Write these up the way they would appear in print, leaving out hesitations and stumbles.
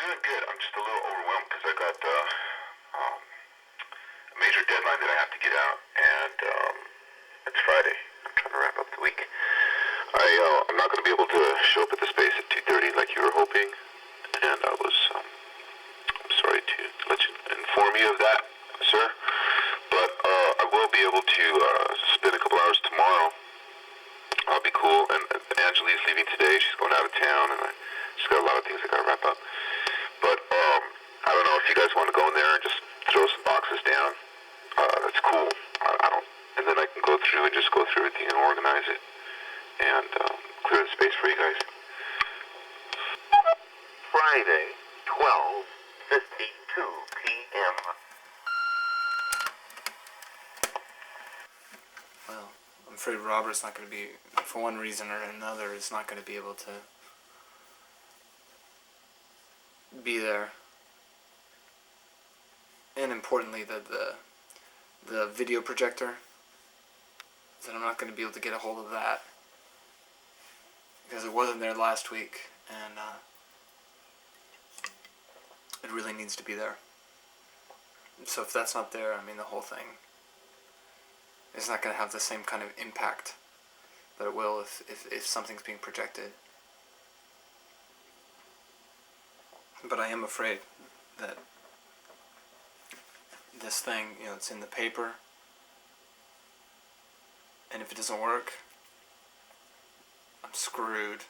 doing good. I'm just a little overwhelmed because I got a major deadline that I have to get out, and it's Friday. I'm trying to wrap up the week. I'm not going to be able to show up at the space at 2:30 like you were hoping, and I'm sorry to inform you of that, sir. But I will be able to spend a couple hours tomorrow. I'll be cool. And Angelique's leaving today. She's going out of town, and she's got a lot of things I got to wrap up. But I don't know if you guys want to go in there and just throw some boxes down. That's cool. I don't. And then I can go through and just go through everything and organize it and clear the space for you guys. Friday, 12:52 p.m. Well, I'm afraid Robert's not going to be, for one reason or another, is not going to be able to be there. And importantly, the video projector, that I'm not going to be able to get a hold of that because it wasn't there last week, and it really needs to be there. So if that's not there, I mean, the whole thing is not going to have the same kind of impact that it will if something's being projected. But I am afraid that this thing, it's in the paper, and if it doesn't work, I'm screwed.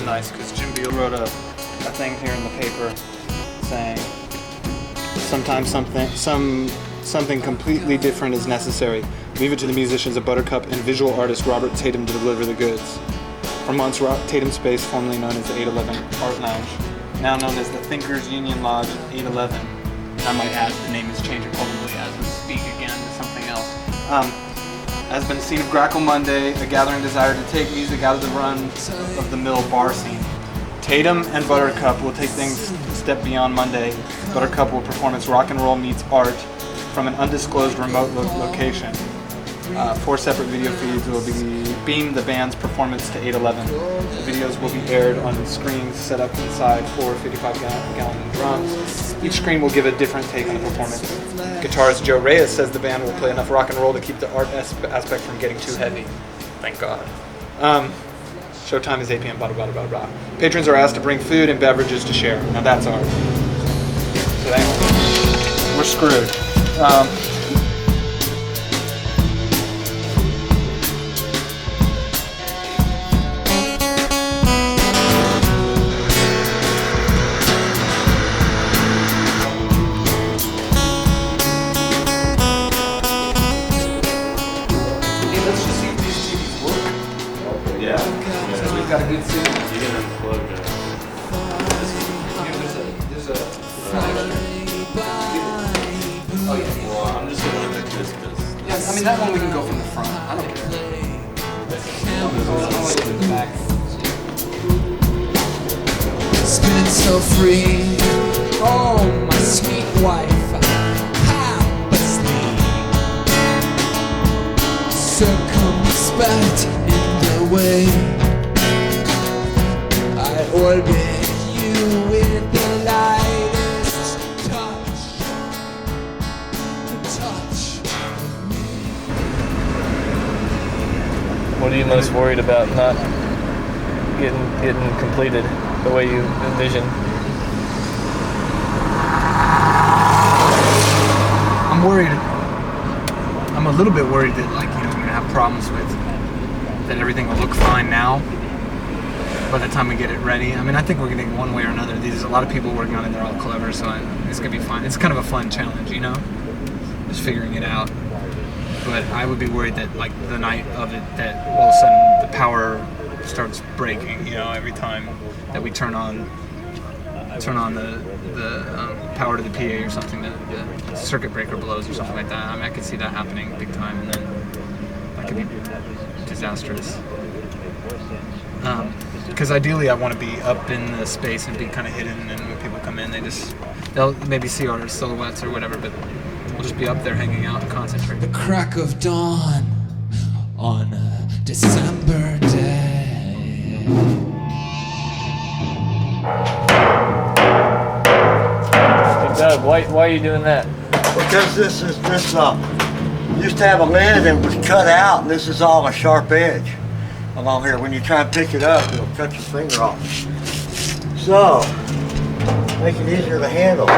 Nice, because Jim Beal wrote a thing here in the paper saying sometimes something completely different is necessary. Leave it to the musicians of Buttercup and visual artist Robert Tatum to deliver the goods. From Mont's Tatum Space, formerly known as the 811 Art Lounge, now known as the Thinkers Union Lodge 811. I might add the name is changing probably as we speak again to something else. Has been the scene of Grackle Monday, a gathering desire to take music out of the run-of-the-mill bar scene. Tatum and Buttercup will take things a step beyond Monday. Buttercup will perform its rock and roll meets art from an undisclosed remote location. 4 separate video feeds will beam the band's performance to 811. The videos will be aired on screens set up inside 4 55-gallon drums. Each screen will give a different take on the performance. Guitarist Joe Reyes says the band will play enough rock and roll to keep the art aspect from getting too heavy. Thank God. Showtime is 8 p.m. Blah, blah, blah, blah. Patrons are asked to bring food and beverages to share. Now that's art. So anyway, we're screwed. Since we've got a good suit. You can unplug that. There's a oh yeah. Well, I'm just gonna pick this because. Yeah, I mean that one we can go from the front. I don't care. I'll let you in the back. Spinning so free. Oh, my sweet wife, half asleep. Circumspect in the way I orbit you with the lightest touch. The touch. What are you most worried about not getting completed the way you envision? I'm worried. I'm a little bit worried that we're gonna have problems with that everything will look fine now. By the time we get it ready, I mean I think we're getting one way or another. There's a lot of people working on it. They're all clever, so it's gonna be fine. It's kind of a fun challenge, just figuring it out. But I would be worried that the night of it, that all of a sudden the power starts breaking. Every time that we turn on the power to the PA or something, the circuit breaker blows or something like that. I mean, I could see that happening big time, and then that could be disastrous. Because ideally, I want to be up in the space and be kind of hidden, and when people come in, they'll maybe see our silhouettes or whatever, but we'll just be up there hanging out and concentrating. The crack of dawn on a December day. Hey Doug, why are you doing that? Because this used to have a lid and was cut out, and this is all a sharp edge along here. When you try and pick it up, it'll cut your finger off. So, make it easier to handle.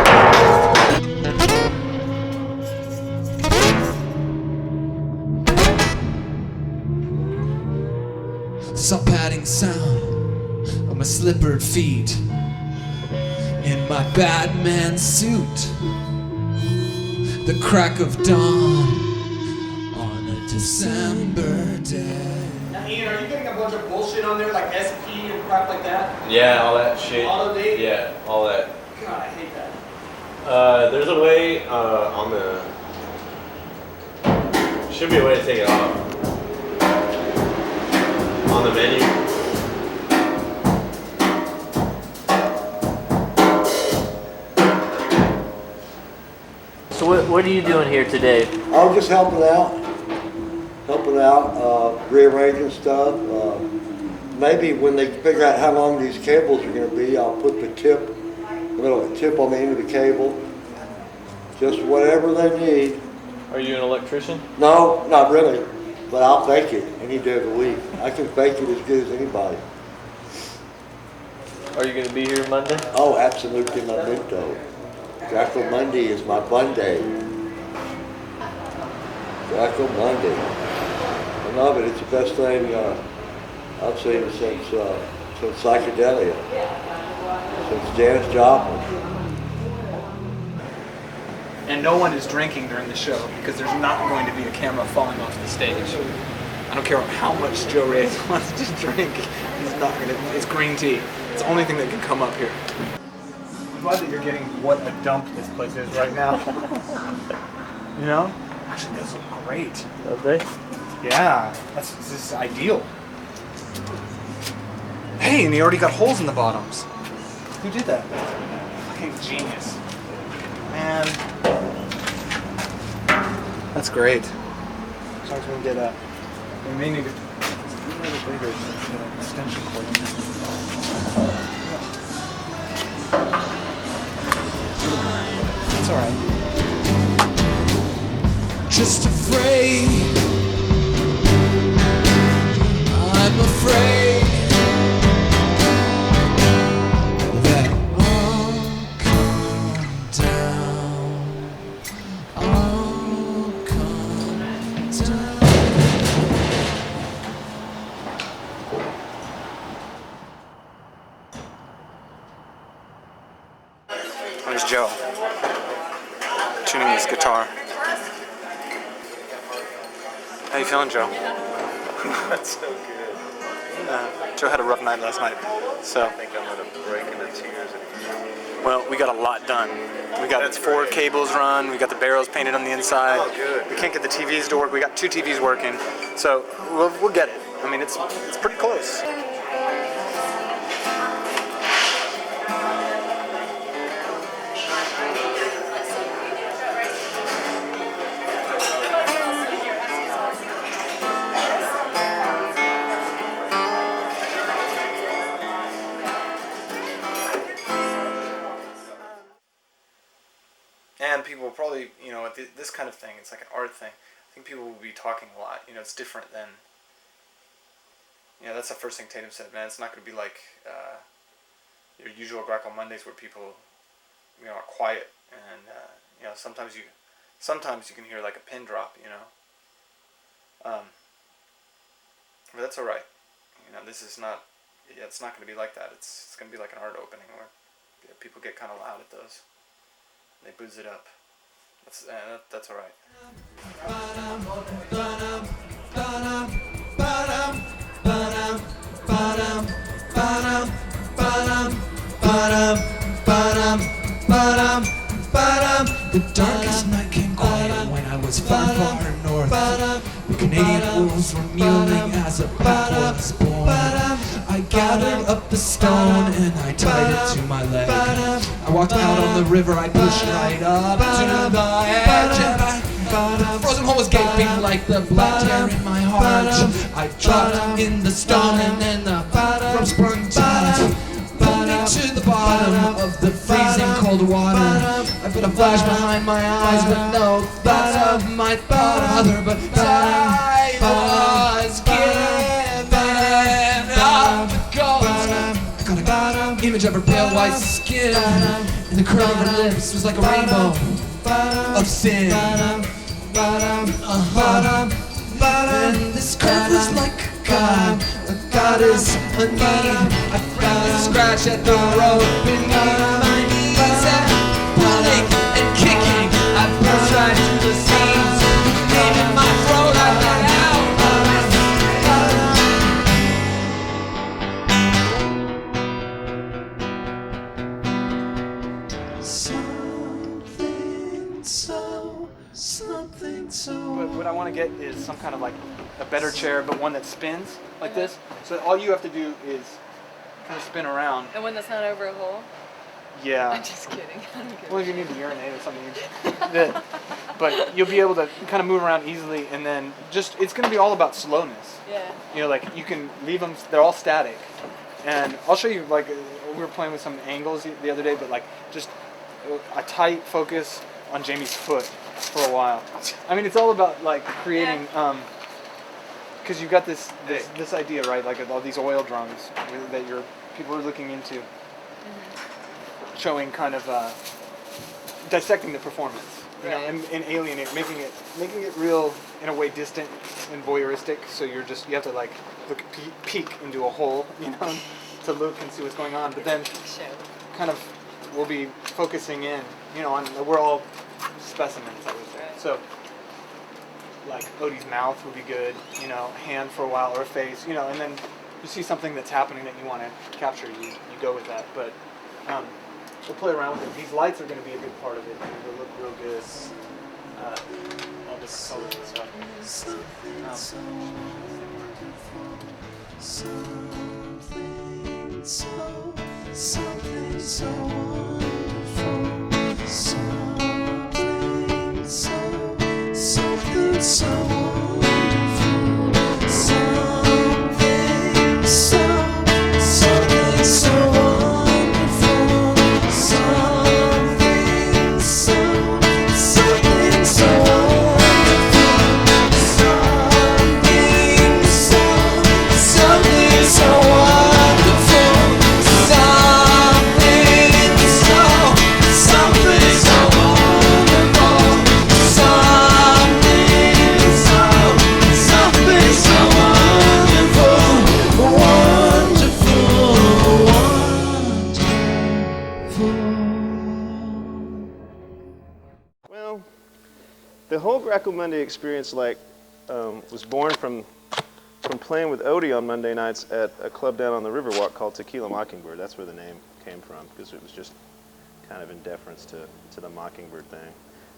Some padding sound of my slippered feet in my Batman suit. The crack of dawn on a December day. Now, Ian, are you getting a bunch of bullshit on there like SP and crap like that? Yeah, all that shit. Auto date? Yeah, all that. God, I hate that. There's a way on the. Should be a way to take it off. On the menu. So what are you doing here today? I'm just helping out, rearranging stuff. Maybe when they figure out how long these cables are going to be, I'll put the tip on the end of the cable. Just whatever they need. Are you an electrician? No, not really, but I'll fake it any day of the week. I can fake it as good as anybody. Are you going to be here Monday? Oh, absolutely, my bingo. Grackle Monday is my bun day. Grackle Monday. I love it. It's the best thing I've seen since psychedelia, since Janis Joplin. And no one is drinking during the show because there's not going to be a camera falling off the stage. I don't care how much Joe Reyes wants to drink. He's not going to. It's green tea. It's the only thing that can come up here. I'm glad that you're getting what a dump this place is right now. Actually, those look great. Don't they? Yeah, this is ideal. Hey, and they already got holes in the bottoms. Who did that? Fucking genius. Man. That's great. As long as we can get we may need a bigger extension cord. It's alright. Just afraid, I'm afraid that I'll come down, I'll come down. There's Joe, tuning his guitar. How you feeling, Joe? That's so good. Yeah. Joe had a rough night last night. So, I think I'm gonna break into tears. well, we got a lot done. We got That's 4 great. cables run. We got the barrels painted on the inside. Oh, good. We can't get the TVs to work. We got 2 TVs working. So we'll get it. I mean, it's pretty close. And people will probably, you know, this kind of thing, it's like an art thing. I think people will be talking a lot. You know, it's different than, you know, that's the first thing Tatum said, man. It's not going to be like your usual Grackle Mondays where people, you know, are quiet. And, you know, sometimes you can hear like a pin drop, you know. But that's all right. You know, this is not, yeah, it's not going to be like that. It's going to be like an art opening where people get kind of loud at those. They booze it up. That's all right. The darkest night came quiet when I was far, far north. The Canadian wolves were mewing as a pack was born. I gathered up the stone and I tied it to my leg. I walked out on the river, I pushed right up to the edge, and the frozen hole was gaping like the black tear in my heart. I dropped in the stone and then the rope sprung tight, pulled me to the bottom of the freezing cold water. I put a flash behind my eyes with no thoughts of my father, but I was given up the ghost. I got an image of her pale white skin, and the curl of her lips was like a rainbow of sin. And this curve was like a goddess, a need. I found a scratch at the road beneath my knees, and pulling and kicking, I burst right to the seams. Pain in my throat, I let out. Something so. But what I want to get is some kind of like a better chair, but one that spins like this. So all you have to do is kind of spin around. And one that's not over a hole? Yeah. I'm just kidding. I'm kidding. Well, if you need to urinate or something, but you'll be able to kind of move around easily, and then it's going to be all about slowness. Yeah. You know, like you can leave them; they're all static. And I'll show you, like we were playing with some angles the other day, but like just a tight focus on Jamie's foot for a while. I mean, it's all about like creating, because you've got this idea, right? Like all these oil drums that people are looking into, showing kind of dissecting the performance, you know, and alienate, making it real in a way, distant and voyeuristic. So you have to like look peek into a hole, you know, to look and see what's going on. But then kind of we'll be focusing in, you know, we're all specimens, I would say. So like Odie's mouth would be good, you know, hand for a while, or a face, you know, and then you see something that's happening that you want to capture, you go with that. But we'll play around with it. These lights are going to be a good part of it. They'll look real good. All different colors and stuff. Something so wonderful. Something so wonderful. Something so The whole Grackle Monday experience was born from from playing with Odie on Monday nights at a club down on the Riverwalk called Tequila Mockingbird. That's where the name came from, because it was just kind of in deference to the Mockingbird thing.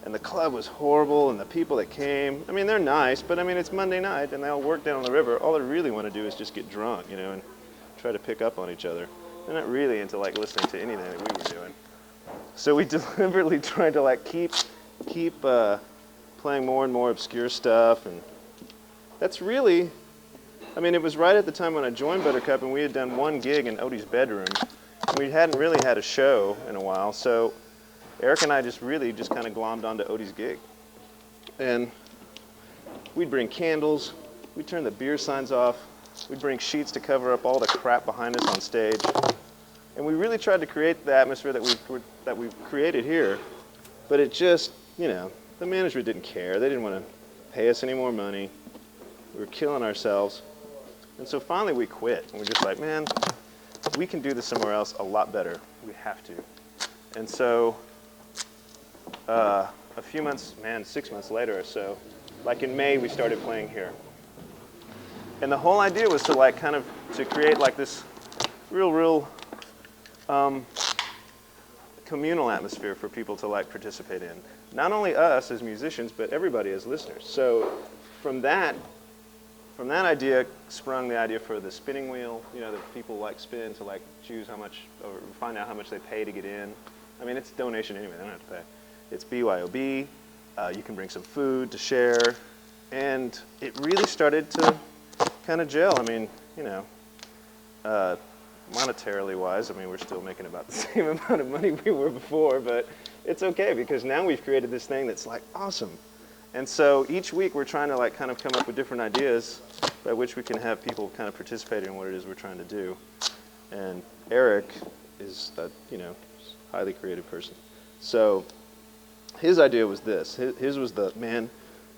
And the club was horrible, and the people that came, I mean, they're nice, but I mean, it's Monday night, and they all work down on the river. All they really want to do is just get drunk, you know, and try to pick up on each other. They're not really into like listening to anything that we were doing. So we deliberately tried to like keep playing more and more obscure stuff, and that's really, I mean, it was right at the time when I joined Buttercup, and we had done one gig in Odie's bedroom. We hadn't really had a show in a while, so Eric and I just kind of glommed onto Odie's gig. And we'd bring candles, we'd turn the beer signs off, we'd bring sheets to cover up all the crap behind us on stage. And we really tried to create the atmosphere that we've created here, but it just, you know, the management didn't care. They didn't want to pay us any more money. We were killing ourselves. And so finally we quit. And we're just like, man, we can do this somewhere else a lot better. We have to. And so a few months, 6 months later or so, like in May, we started playing here. And the whole idea was to like kind of to create like this real communal atmosphere for people to like participate in. Not only us as musicians, but everybody as listeners. So from that idea sprung the idea for the spinning wheel, you know, that people like spin to like choose how much, or find out how much they pay to get in. I mean, it's donation anyway, they don't have to pay. It's BYOB, you can bring some food to share, and it really started to kind of gel. I mean, you know, monetarily wise, I mean, we're still making about the same amount of money we were before, but it's okay because now we've created this thing that's like awesome. And so each week we're trying to like kind of come up with different ideas by which we can have people kind of participate in what it is we're trying to do. And Eric is a, you know, highly creative person. So his idea was this. His was the, man,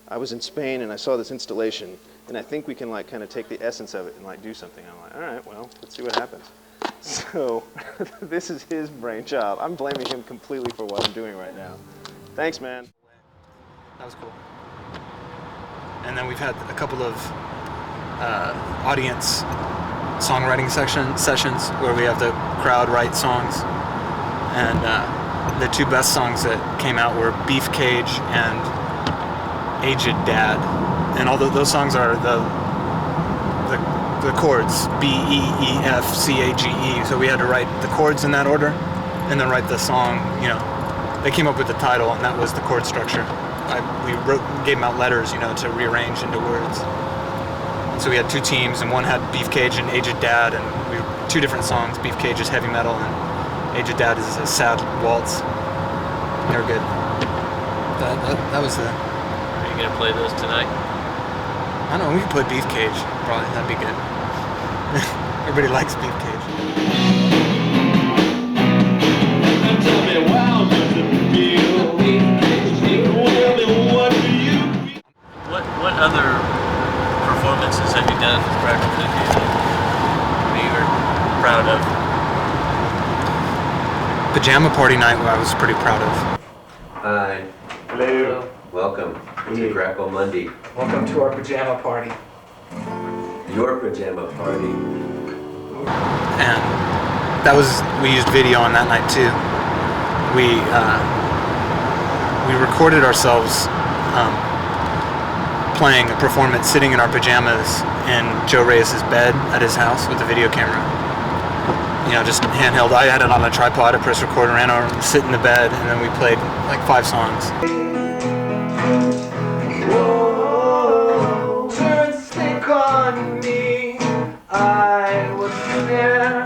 I was in Spain and I saw this installation and I think we can like kind of take the essence of it and like do something. I'm like, all right, well, let's see what happens. So this is his brainchild. I'm blaming him completely for what I'm doing right now. Thanks, man. That was cool. And then we've had a couple of audience songwriting sessions where we have the crowd write songs. And the two best songs that came out were Beef Cage and Aged Dad. And all those songs are the chords, B-E-E-F-C-A-G-E. So we had to write the chords in that order and then write the song, you know. They came up with the title and that was the chord structure. We gave them out letters, you know, to rearrange into words. So we had two teams, and one had Beef Cage and Aged Dad, and we two different songs. Beef Cage is heavy metal, and Aged Dad is a sad waltz. They're good. That was the. Are you gonna play those tonight? I don't know. We can play Beef Cage. Probably that'd be good. Everybody likes Beef Cage. Tell me, wow, does it feel? What other performances have you done with Grackle Monday that you were proud of? Pajama Party Night, I was pretty proud of. Hi. Hello. Welcome to Grackle Monday. Welcome to our pajama party. Your pajama party. And that was, we used video on that night too. We recorded ourselves playing a performance sitting in our pajamas in Joe Reyes' bed at his house with a video camera. You know, just handheld. I had it on a tripod, a press recorder, and I sit in the bed, and then we played like 5 songs. Whoa, turn stick on me. I was there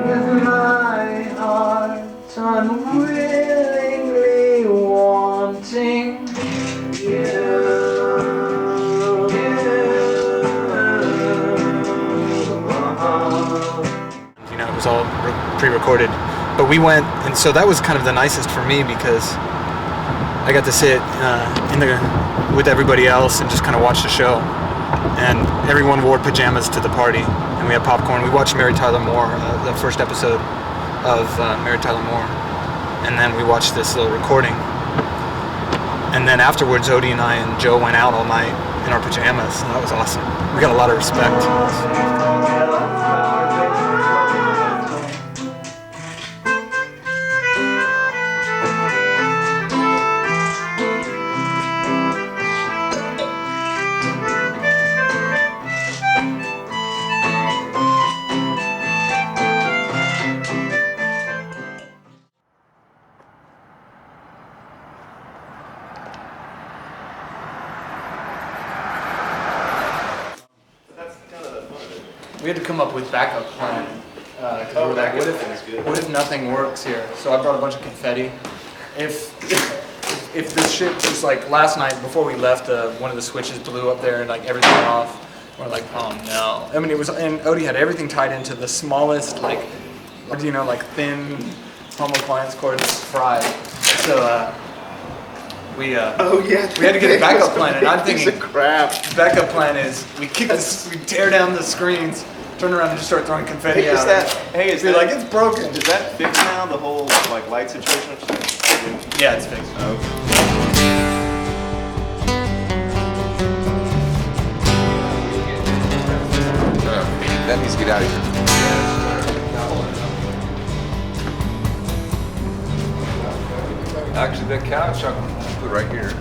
with my heart unwillingly wanting you. You know, it was all pre-recorded, but we went, and so that was kind of the nicest for me because I got to sit with everybody else and just kind of watch the show. And everyone wore pajamas to the party, and we had popcorn. We watched Mary Tyler Moore, the first episode of Mary Tyler Moore, and then we watched this little recording. And then afterwards, Odie and I and Joe went out all night in our pajamas, and that was awesome. We got a lot of respect. We had to come up with backup plan. What if nothing works here? So I brought a bunch of confetti. If this shit just like last night before we left, one of the switches blew up there and like everything went off. We're like, oh no. I mean, it was, and Odie had everything tied into the smallest, like, you know, like thin home appliance cord fried. So we had to get a backup plan, and I'm thinking, backup plan is we tear down the screens, turn around and just start throwing confetti out. Is Be like, it's broken. Is that fixed now, the whole like light situation? Yeah, it's fixed. Okay. That needs to get out of here. Actually, that couch I can put right here.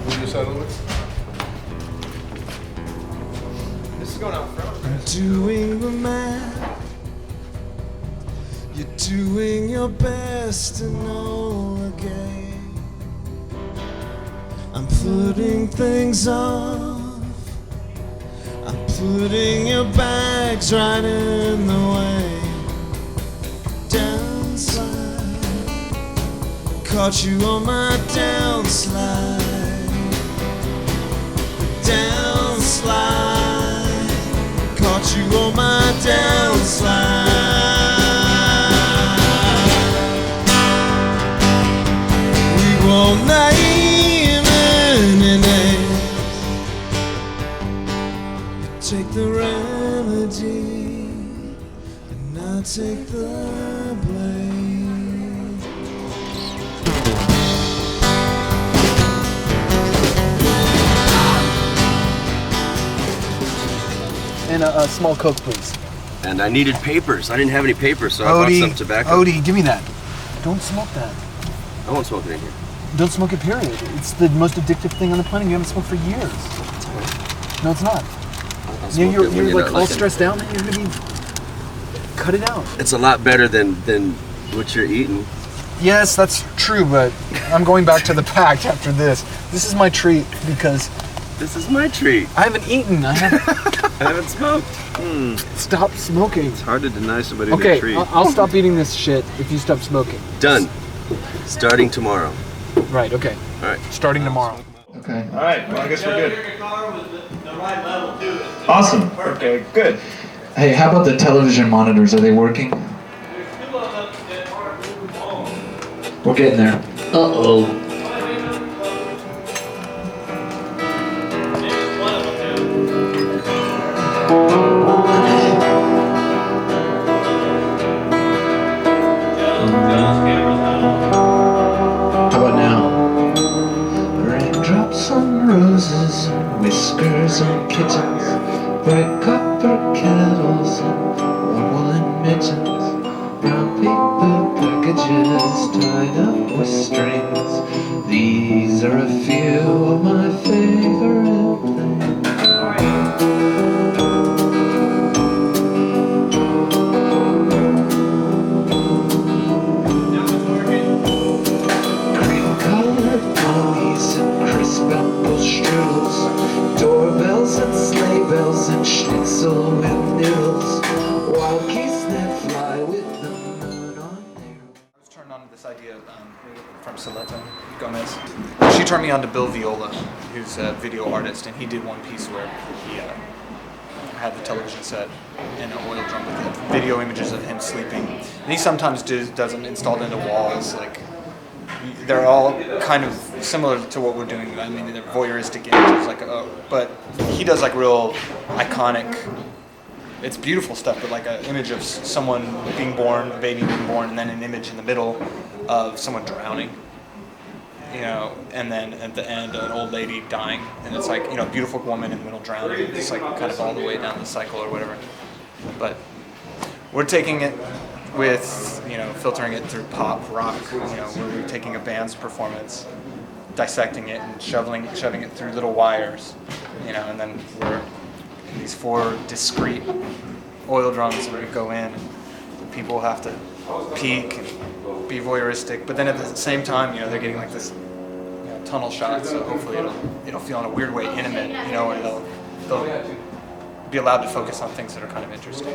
Move this out of the way. This is going out front. Doing the math, you're doing your best to know the game. I'm putting things off, I'm putting your bags right in the way. Downside, caught you on my downslide. Downslide, caught you on my downslide. We won't name any names. You take the remedy, and I take the blame. And a small Coke, please. And I needed papers. I didn't have any papers, so I bought some tobacco. Odie, give me that. Don't smoke that. I won't smoke it in here. Don't smoke it, period. It's the most addictive thing on the planet. You haven't smoked for years. No, it's not. You're like all stressed out, man. You're gonna be... Cut it out. It's a lot better than what you're eating. Yes, that's true, but I'm going back to the pact after this. This is my treat because... This is my treat. I haven't eaten. I haven't smoked. Stop smoking. It's hard to deny somebody okay, their treat. I'll stop eating this shit if you stop smoking. Done. Starting tomorrow. Right, okay. All right. Starting tomorrow. Okay. All right. Well, I guess we're good. Your car was the right level too. Awesome. Okay, good. Hey, how about the television monitors? Are they working? We're getting there. Uh-oh. How about now? Raindrops on roses, whiskers on kittens, bright copper kettles and warm woolen mittens, brown paper packages tied up with strings. These are a few of my favorite things. Cream-colored ponies and crisp apple strudels, doorbells and sleigh bells and schnitzel with noodles, wild geese that fly with the moon on their... I was turned on to this idea from Saletta Gomez. She turned me on to Bill Viola, who's a video artist, and he did one piece where he had the television set and an oil drum with video images of him sleeping. And he sometimes does them installed into walls, like they're all kind of similar to what we're doing. I mean, they're voyeuristic images, like, but he does like real iconic. It's beautiful stuff, but like an image of someone being born, a baby being born, and then an image in the middle of someone drowning. you know, and then at the end, an old lady dying, and it's like, you know, a beautiful woman in the middle drowning. It's like kind of all the way down the cycle or whatever. But we're taking it with, you know, filtering it through pop rock, you know, where we're taking a band's performance, dissecting it and shoving it through little wires, you know, and then we're in these 4 discrete oil drums that we go in. And people have to peek and be voyeuristic, but then at the same time, you know, they're getting like this, you know, tunnel shot, so hopefully it'll feel in a weird way intimate, you know, and they'll be allowed to focus on things that are kind of interesting.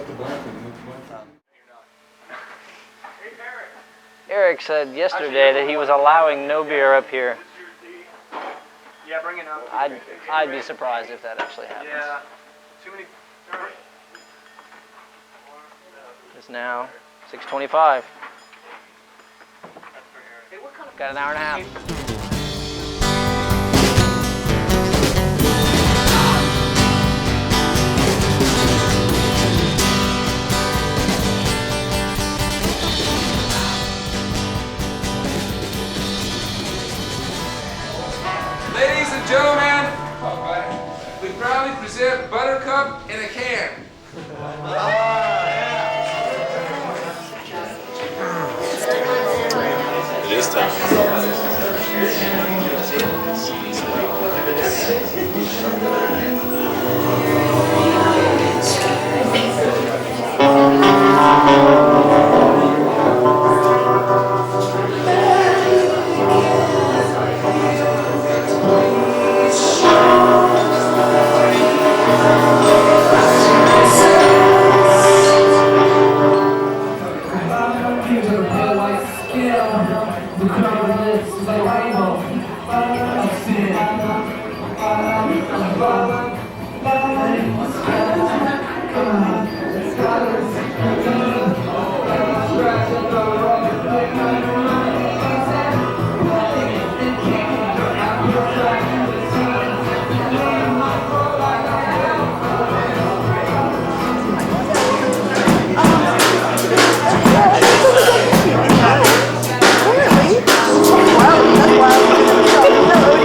Eric said yesterday that he was allowing no beer up here. Yeah, bring it up. I'd be surprised if that actually happens. Yeah, too many. It's now 6:25. Got an hour and a half. Ladies and gentlemen, we proudly present Buttercup in a can. It is time. Wow, that's wild.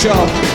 show.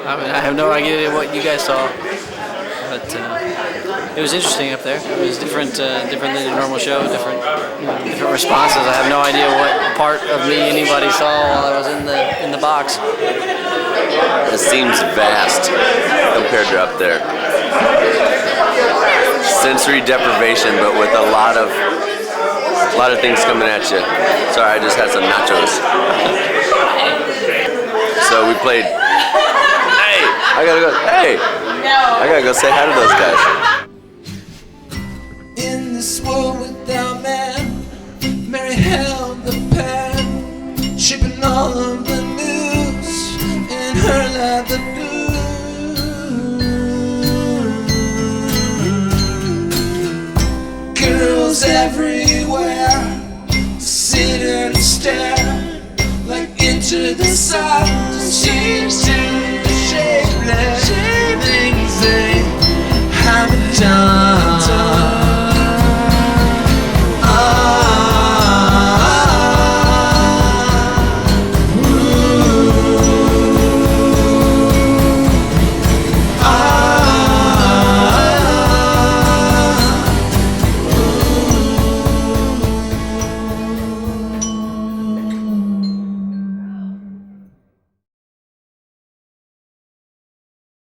I have no idea what you guys saw, but it was interesting up there. It was different than a normal show, different responses. I have no idea what part of me anybody saw while I was in the box. It seems vast compared to up there. Sensory deprivation, but with a lot of things coming at you. Sorry, I just had some nachos. So we played. Hey, I gotta go. Hey, I gotta go say hi to those guys. In this world without man, Mary held the pen, shipping all of the news in her leather blue. Girls everywhere, sit and the silence change